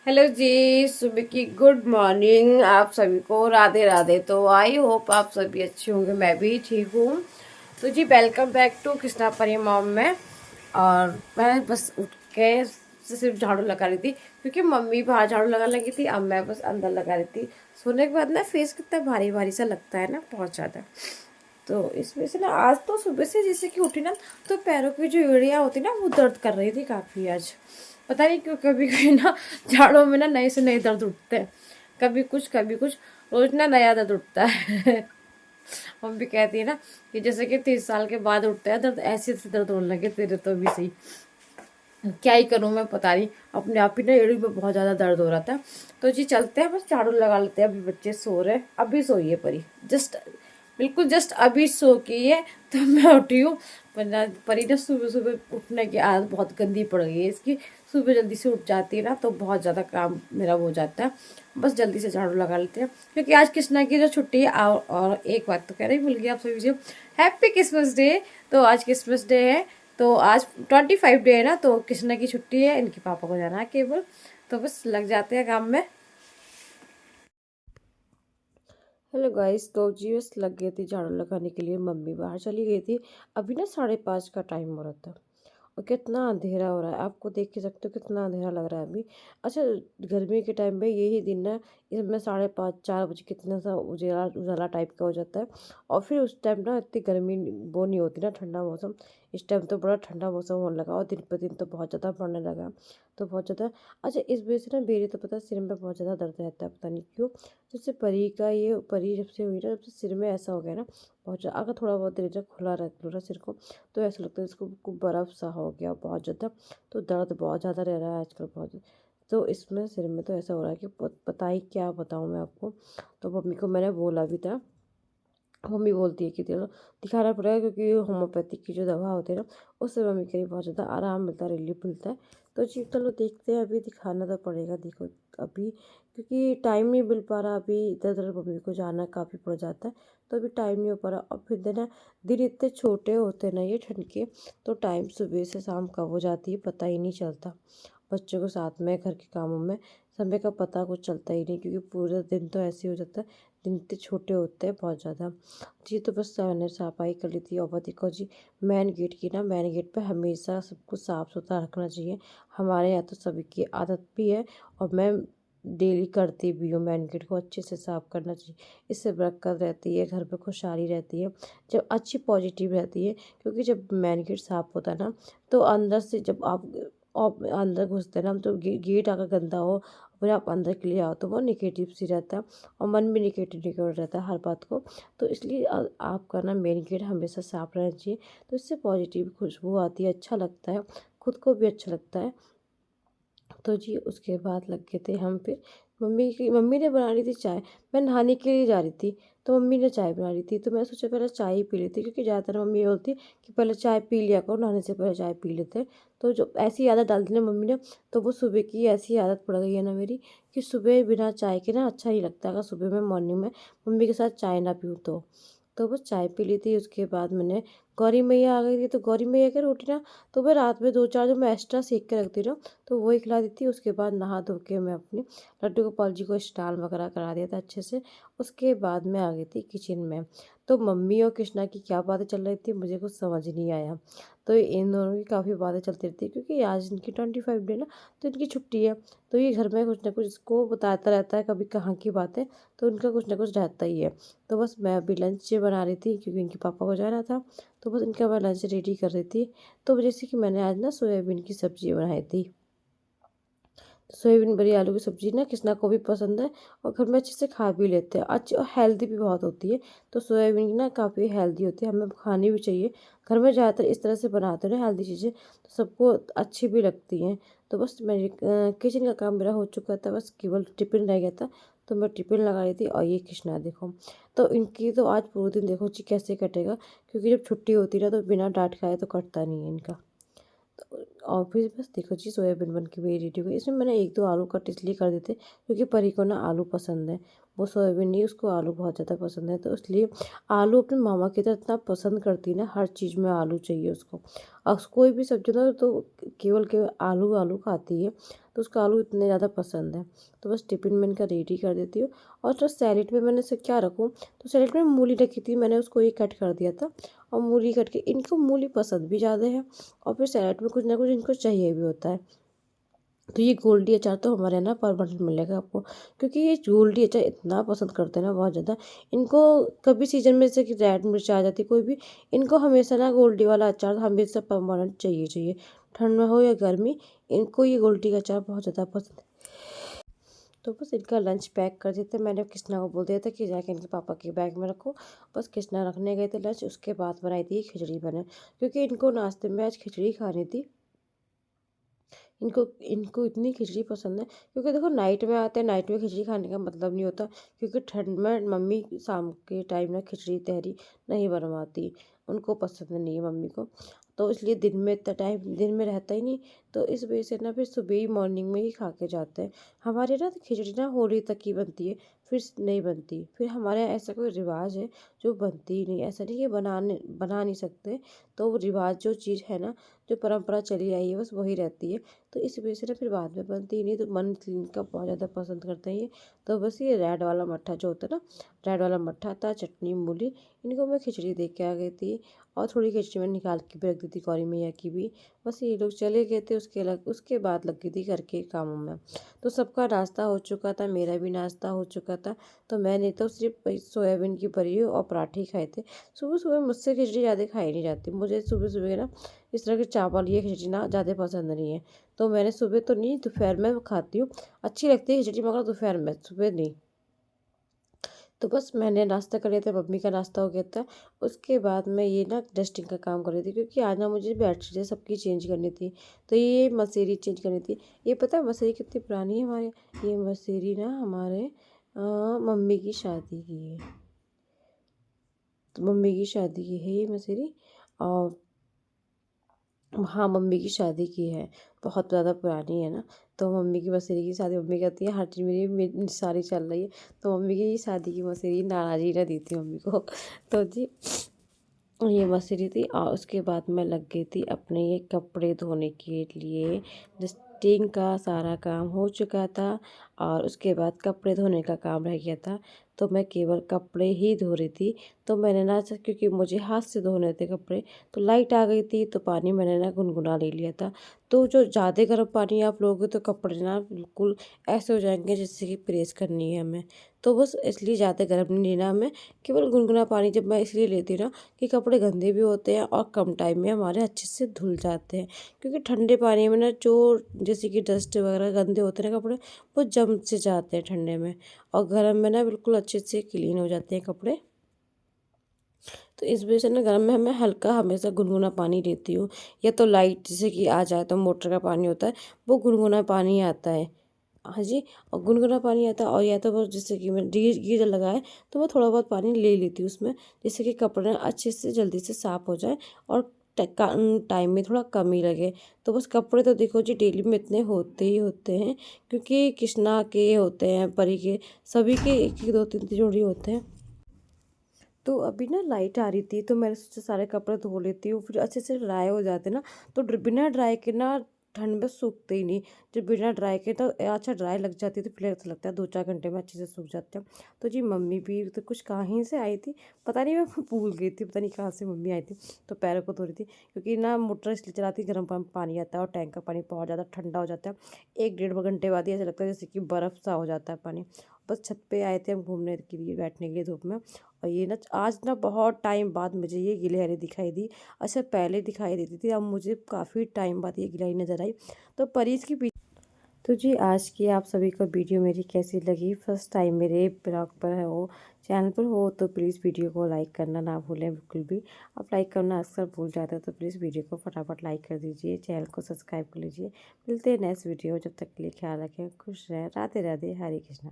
Hello जी, सुबह की good morning आप सभी को। राधे राधे। तो आई होप आप सभी अच्छे होंगे, मैं भी ठीक हूँ। तो जी वेलकम बैक टू कृष्णा परी मॉम में। और मैं बस उठ के सिर्फ झाड़ू लगा रही थी क्योंकि मम्मी बाहर झाड़ू लगा लगी थी, अब मैं बस अंदर लगा रही थी। सोने के बाद ना फेस कितना भारी भारी सा लगता है ना, बहुत ज़्यादा। तो इस वजह से ना आज तो सुबह से जैसे कि उठी ना, तो पैरों की जो एड़ियाँ होती ना वो दर्द कर रही थी काफ़ी आज। पता नहीं क्यों, कभी कभी ना झाड़ों में ना नए से नए दर्द उठते हैं। कभी कुछ रोज ना नया दर्द उठता है। मम्मी कहती है ना कि जैसे कि 30 साल के बाद उठता है दर्द, ऐसे ऐसे दर्द होने लगे तेरे तो भी सही। क्या ही करूँ मैं, पता नहीं, अपने आप ही ना एड़ी में बहुत ज़्यादा दर्द हो रहा था। तो जी चलते हैं, बस झाड़ू लगा लेते हैं। अभी बच्चे सो रहे हैं, अभी सोई है परी, जस्ट बिल्कुल जस्ट अभी सो के है तो मैं उठी हूँ। वरना परी ना सुबह सुबह उठने की आदत बहुत गंदी पड़ गई है इसकी। सुबह जल्दी से उठ जाती है ना तो बहुत ज़्यादा काम मेरा हो जाता है। बस जल्दी से झाड़ू लगा लेते हैं क्योंकि आज कृष्णा की जो छुट्टी है। और एक बात तो कह रही भूल गई आप सभी से, हैप्पी क्रिसमस डे। तो आज क्रिसमस डे है, तो आज 25 डे है ना, तो कृष्णा की छुट्टी है, इनके पापा को जाना है केवल। तो बस लग जाते हैं काम में। हेलो गाइस, तो जी बस लग गई थी झाड़ू लगाने के लिए, मम्मी बाहर चली गई थी। अभी ना 5:30 का टाइम हो रहा था और कितना अंधेरा हो रहा है, आपको देख के सकते हो कितना अंधेरा लग रहा है अभी। अच्छा, गर्मी के टाइम में यही दिन है, इसमें 5:30 4 बजे कितना सा उजाला उजाला टाइप का हो जाता है। और फिर उस टाइम ना इतनी गर्मी वो नहीं होती ना, ठंडा मौसम। इस टाइम तो बड़ा ठंडा मौसम होने लगा और दिन पर दिन तो बहुत ज़्यादा बढ़ने लगा, तो बहुत ज़्यादा। अच्छा, इस वजह से ना मेरे तो पता सिर में बहुत ज़्यादा दर्द रहता है, पता नहीं क्यों। जैसे परी का ये परी जब से हुई ना, जब से सिर में ऐसा हो गया ना बहुत ज़्यादा। अगर थोड़ा बहुत देर तक खुला रहता है सिर को तो ऐसा लगता है इसको बर्फ़ सा हो गया बहुत ज़्यादा। तो दर्द बहुत ज़्यादा रह रहा है आजकल, बहुत ज़्यादा। तो इसमें सिर में तो ऐसा हो रहा है कि पता ही क्या बताऊँ मैं आपको। तो मम्मी को मैंने बोला भी था, मम्मी बोलती है कि चलो दिखाना पड़ेगा क्योंकि होम्योपैथिक की जो दवा होती है ना, उससे मम्मी के लिए बहुत ज़्यादा आराम मिलता है, रिलीफ मिलता है। तो जी चलो देखते हैं, अभी दिखाना तो पड़ेगा, देखो अभी क्योंकि टाइम नहीं मिल पा रहा। अभी इधर उधर मम्मी को जाना काफ़ी पड़ जाता है, तो अभी टाइम नहीं हो पा रहा। और फिर देना दिन इतने छोटे होते हैं ना ये ठंड के, तो टाइम सुबह से शाम कब हो जाती है पता ही नहीं चलता। बच्चों के साथ में घर के कामों में समय का पता कुछ चलता ही नहीं, क्योंकि पूरा दिन तो ऐसे ही हो जाता है, दिन इतने छोटे होते हैं बहुत ज़्यादा। जी तो बस मैंने सफाई कर ली थी। और देखो जी, मेन गेट की ना, मेन गेट पे हमेशा सब कुछ साफ़ सुथरा रखना चाहिए। हमारे यहाँ तो सभी की आदत भी है और मैं डेली करती भी हूँ। मेन गेट को अच्छे से साफ़ करना चाहिए, इससे बरकत रहती है, घर पे खुशहाली रहती है, जब अच्छी पॉजिटिव रहती है। क्योंकि जब मेन गेट साफ़ होता है ना, तो अंदर से जब आप और अंदर घुसते हैं ना हम, तो गेट अगर गंदा हो फिर आप अंदर के लिए आओ तो वो निगेटिव सी रहता है और मन भी निगेटिव रहता है हर बात को। तो इसलिए आपका ना मेन गेट हमेशा साफ रहना चाहिए, तो इससे पॉजिटिव खुशबू आती है, अच्छा लगता है, खुद को भी अच्छा लगता है। तो जी उसके बाद लग गए थे हम फिर। मम्मी ने बना ली थी चाय। मैं नहाने के लिए जा रही थी, तो मम्मी ने चाय बना ली थी, तो मैं सोचा पहले चाय ही पी लेती, क्योंकि ज़्यादातर मम्मी ये बोलती कि पहले चाय पी लिया करो, नहाने से पहले चाय पी लेते हैं। तो जो ऐसी आदत डाल दी ना मम्मी ने, तो वो सुबह की ऐसी आदत पड़ गई है ना मेरी, कि सुबह बिना चाय के ना अच्छा नहीं लगता। अगर सुबह में मॉर्निंग में मम्मी के साथ चाय ना पीऊँ तो बस चाय पी ली थी। उसके बाद मैंने गौरी मैया आ गई थी, तो गौरी मैया की रोटी ना तो मैं रात में 2 4 जो मैं एक्स्ट्रा सेक के रखती ना, तो वही खिला दी थी। उसके बाद नहा धो के मैं अपने लड्डू गोपाल जी को स्नान वगैरह करा दिया था अच्छे से। उसके बाद मैं आ गई थी किचन में। तो मम्मी और कृष्णा की क्या बातें चल रही थी मुझे कुछ समझ नहीं आया। तो इन दोनों की काफ़ी बातें चलती रहती है, क्योंकि आज इनकी 25 डे ना, तो इनकी छुट्टी है। तो ये घर में कुछ ना कुछ इसको बताता रहता है, कभी कहाँ की बातें, तो इनका कुछ ना कुछ रहता ही है। तो बस मैं अभी लंच बना रही थी क्योंकि इनके पापा को जाना था, तो बस इनका मैं लंच रेडी कर रही थी। तो जैसे कि मैंने आज ना सोयाबीन की सब्ज़ी बनाई थी। सोयाबीन बड़ी आलू की सब्ज़ी ना कृष्णा को भी पसंद है और घर में अच्छे से खा भी लेते हैं, अच्छी और हेल्दी भी बहुत होती है। तो सोयाबीन ना काफ़ी हेल्दी होती है, हमें खानी भी चाहिए। घर में ज़्यादातर इस तरह से बनाते हैं ना हेल्दी चीज़ें, तो सबको अच्छी भी लगती हैं। तो बस मेरी किचन का काम मेरा हो चुका था, बस केवल टिफ़िन रह गया था, तो मैं टिफ़िन लगा रही थी। और ये कृष्णा देखो, तो इनकी तो आज पूरे दिन देखो जी कैसे कटेगा, क्योंकि जब छुट्टी होती है ना तो बिना डांट खाए तो कटता नहीं है इनका। और फिर बस देखो जी सोयाबीन बन के भी रेडी हो गई। इसमें मैंने 1 2 आलू कट इसलिए कर देते क्योंकि परी को ना आलू पसंद है, वो सोयाबीन नहीं, उसको आलू बहुत ज़्यादा पसंद है। तो इसलिए आलू अपने मामा की तरह इतना पसंद करती है ना, हर चीज़ में आलू चाहिए उसको। और कोई भी सब्जी ना तो केवल केवल आलू आलू खाती है, तो उसका आलू इतने ज़्यादा पसंद है। तो बस टिफ़िन में इनका रेडी कर देती हूँ। और जो सैलेड में मैंने इसे क्या रखूँ, तो सैलेड में मूली रखी थी, मैंने उसको ही कट कर दिया था। और मूली कट के इनको मूली पसंद भी ज़्यादा है, और फिर सैलेड में कुछ ना कुछ इनको चाहिए भी होता है। तो ये गोल्डी अचार तो हमारे यहाँ ना परमानेंट मिलेगा आपको, क्योंकि ये गोल्डी अचार इतना पसंद करते हैं ना बहुत ज़्यादा। इनको कभी सीजन में जैसे कि रेड मिर्च आ जाती है कोई भी, इनको हमेशा ना गोल्डी वाला अचार हमेशा परमानेंट चाहिए चाहिए, ठंड में हो या गर्मी, इनको ये गोल्डी का अचार बहुत ज़्यादा पसंद है। तो बस इनका लंच पैक कर देते। मैंने कृष्णा को बोल दिया था कि जाके इनके पापा के बैग में रखो। बस कृष्णा रखने गए थे लंच, उसके बाद बनाई थी खिचड़ी बने, क्योंकि इनको नाश्ते में आज खिचड़ी खानी थी। इनको इनको इतनी खिचड़ी पसंद है, क्योंकि देखो नाइट में आते हैं, नाइट में खिचड़ी खाने का मतलब नहीं होता, क्योंकि ठंड में मम्मी शाम के टाइम ना खिचड़ी तहरी नहीं बनवाती, उनको पसंद नहीं है मम्मी को। तो इसलिए दिन में इतना टाइम दिन में रहता ही नहीं, तो इस वजह से ना फिर सुबह ही मॉर्निंग में ही खा के जाते हैं। हमारे ना खिचड़ी ना होली तक ही बनती है, फिर नहीं बनती। फिर हमारे यहाँ ऐसा कोई रिवाज है जो बनती ही नहीं, ऐसा नहीं कि बना नहीं सकते। तो वो रिवाज जो चीज़ है ना, जो परंपरा चली आई है बस वही रहती है। तो इस वजह से ना फिर बाद में बनती ही नहीं। तो मन इनका बहुत ज़्यादा पसंद करते हैं ये। तो बस ये रेड वाला मट्ठा जो होता है ना, रेड वाला मट्ठा था, चटनी मूली, इनको मैं खिचड़ी दे के आ गई थी। और थोड़ी खिचड़ी में निकाल के भी रख दी थी गौरी मैया की भी। बस ये लोग चले गए थे, उसके बाद लग गई थी घर के कामों में। तो सबका नाश्ता हो चुका था, मेरा भी नाश्ता हो चुका था। तो मैंने तो सिर्फ सोयाबीन की बड़ी और पराठे ही खाए थे। सुबह सुबह मुझसे खिचड़ी ज़्यादा खाई नहीं जाती, मुझे सुबह सुबह ना इस तरह के चावल ये खिचड़ी ना ज़्यादा पसंद नहीं है। तो मैंने सुबह तो नहीं, दोपहर में खाती हूँ, अच्छी लगती है खिचड़ी, मगर दोपहर में, सुबह नहीं। तो बस मैंने नाश्ता कर लिया था, मम्मी का नाश्ता हो गया था। उसके बाद मैं ये ना डस्टिंग का काम कर रही थी, क्योंकि आज ना मुझे बेडशीटें सबकी चेंज करनी थी। तो ये मसेरी चेंज करनी थी। ये पता है मसेरी कितनी पुरानी है हमारे, ये मसेरी ना हमारे मम्मी की शादी की है। तो मम्मी की शादी की है ये मसेरी। और हाँ, मम्मी की शादी की है, बहुत ज़्यादा पुरानी है ना। तो मम्मी की मसेरी की शादी, मम्मी कहती है हर चीज़ मेरी सारी चल रही है, तो मम्मी की शादी की मसेरी नाराज़ी ना दी थी मम्मी को। तो जी ये मसेरी थी। और उसके बाद मैं लग गई थी अपने ये कपड़े धोने के लिए। डस्टिंग का सारा काम हो चुका था, और उसके बाद कपड़े धोने का काम रह गया था। तो मैं केवल कपड़े ही धो रही थी। तो मैंने ना क्योंकि मुझे हाथ से धोने थे कपड़े, तो लाइट आ गई थी, तो पानी मैंने ना गुनगुना ले लिया था। तो जो ज़्यादा गर्म पानी आप लोगे तो कपड़े ना बिल्कुल ऐसे हो जाएंगे जैसे कि प्रेस करनी है हमें। तो बस इसलिए ज़्यादा गर्म नहीं लेना हमें, केवल गुनगुना पानी जब मैं इसलिए लेती हूँ ना कि कपड़े गंदे भी होते हैं और कम टाइम में हमारे अच्छे से धुल जाते हैं। क्योंकि ठंडे पानी में ना जो जैसे कि डस्ट वगैरह गंदे होते हैं ना कपड़े, वो जम से जाते हैं ठंडे में, और गर्म में ना बिल्कुल अच्छे से क्लीन हो जाते हैं कपड़े। तो इस वजह से ना गर्म में मैं हल्का हमेशा गुनगुना पानी लेती हूँ। या तो लाइट जैसे कि आ जाए तो मोटर का पानी होता है, वो गुनगुना पानी आता है। हाँ जी, और गुनगुना पानी आता है। और या तो वो जैसे कि मैं गीजर लगा है, तो मैं थोड़ा बहुत पानी ले लेती हूँ उसमें, जिससे कि कपड़े अच्छे से जल्दी से साफ़ हो जाए, और टाइम में थोड़ा कम ही लगे। तो बस कपड़े तो देखो जी डेली में इतने होते ही होते हैं, क्योंकि कृष्णा के होते हैं, परी के, सभी के एक एक दो तीन तीन जोड़ी होते हैं। तो अभी ना लाइट आ रही थी, तो मैंने सोचा सारे कपड़े धो लेती हूँ, फिर अच्छे से ड्राई हो जाते ना। तो बिना ड्राई के ना ठंड में सूखते ही नहीं। जब बिना ड्राई के तो अच्छा ड्राई लग जाती है, तो फिर ऐसा लगता है 2-4 घंटे में अच्छे से सूख जाते हैं। तो जी मम्मी भी तो कुछ कहीं से आई थी, पता नहीं, मैं भूल गई थी, पता नहीं कहाँ से मम्मी आई थी। तो पैरों को धो रही थी, क्योंकि ना मोटर इसलिए चलाती, गर्म पानी आता है, और टैंक का पानी बहुत ज़्यादा ठंडा हो जाता है। 1-1.5 घंटे बाद ही ऐसा लगता है जैसे कि बर्फ़ सा हो जाता है पानी। बस छत पे आए थे हम घूमने के लिए, बैठने के लिए धूप में। और ये ना आज ना बहुत टाइम बाद मुझे ये गिलहरी दिखाई दी। अच्छा पहले दिखाई देती थी, अब मुझे काफ़ी टाइम बाद ये गिलहरी नज़र आई। तो परीज की तो जी आज की आप सभी को वीडियो मेरी कैसी लगी, फर्स्ट टाइम मेरे ब्लॉग पर है वो, चैनल पर हो, तो प्लीज़ वीडियो को लाइक करना ना भूलें बिल्कुल भी। आप लाइक करना अक्सर भूल जाते हैं, तो प्लीज़ वीडियो को फटाफट लाइक कर दीजिए, चैनल को सब्सक्राइब कर लीजिए। मिलते हैं नेक्स्ट वीडियो, जब तक के लिए ख्याल रखें, खुश रहें, राधे राधे, हरे कृष्णा।